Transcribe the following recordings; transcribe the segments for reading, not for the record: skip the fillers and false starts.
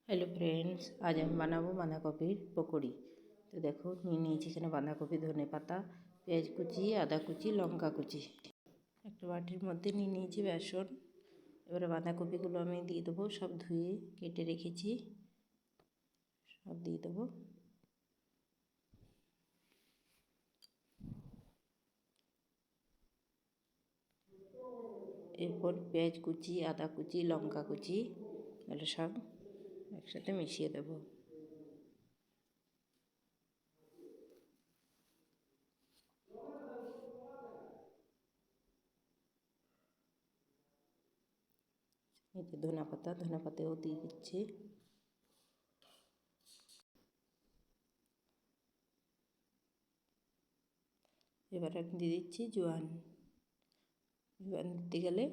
Hello friends, आज हम बनाबो बाँधाकपिर पकौड़ी। तो देखो নিয়েছি এখানে বাঁধাকপি, ধনে পাতা, পেঁয়াজ কুচি, আদা কুচি, লঙ্কা কুচি। একটা বাটির মধ্যে নিয়েছি বেসন। এবারে বাঁধাকপিগুলো আমি দিয়ে দেবো, সব ধুয়ে কেটে রেখেছি, সব দিয়ে দেবো। এরপর পেঁয়াজ কুচি, আদা কুচি, লঙ্কা কুচি এগুলো সব একসাথে মিশিয়ে দেবো। এই যে ধনে পাতাও দিয়ে দিচ্ছি। এবার আমি দিয়ে দিচ্ছি জোয়ান দিতে গেলে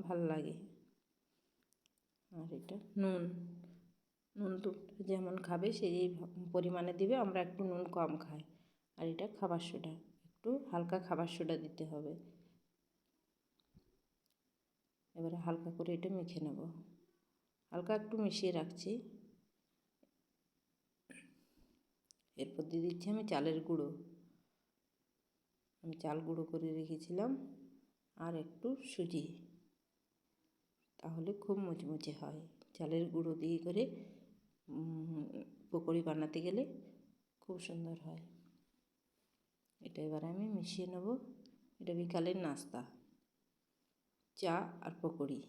ভালো লাগে। আর এটা নুন তো যেমন খাবে সেই পরিমাণে দিবে, আমরা একটু নুন কম খাই। আর এটা খাবার সোডা, একটু হালকা খাবার সোডা দিতে হবে। এবারে হালকা করে এটা মেখে নেব, হালকা একটু মিশিয়ে রাখছি। এরপর দিয়ে দিচ্ছি আমি চালের গুঁড়ো। আমি চাল গুঁড়ো করে রেখেছিলাম, আর একটু সুজি, তাহলে খুব মুচমুচে হয়। চালের গুঁড়ো দিয়ে করে পকোড়ি বানাতে গেলে খুব সুন্দর হয়। এটা এবার আমি মিশিয়ে নেব। এটা বিকালের নাস্তা, চা আর পকোড়ি।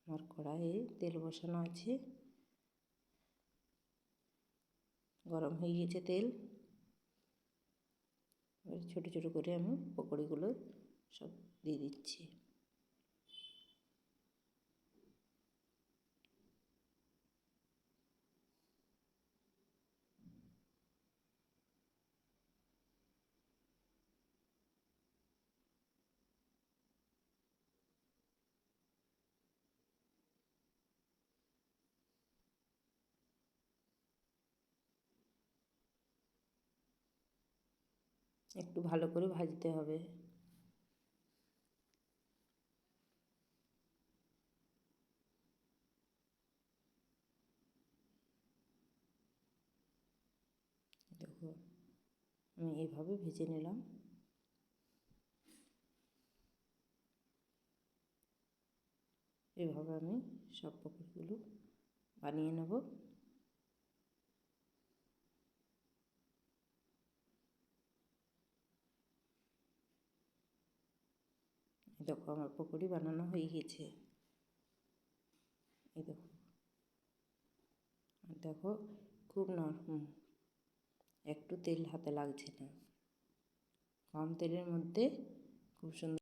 আমার কড়াইয়ে তেল বসানো আছে, গরম হয়ে গেছে তেল। এবার ছোটো ছোটো করে আমি পকোড়িগুলো সব দিয়ে দিচ্ছি। একটু ভালো করে ভাজতে হবে। দেখো আমি এইভাবে ভেজে নিলাম। এইভাবে আমি সব পকোড়িগুলো বানিয়ে নেব। দেখো আমার পকোড়ি বানানো হয়ে গেছে। এই দেখো, আর দেখো খুব নরম, একটু তেল হাতে লাগছে না। কম তেলের মধ্যে খুব সুন্দর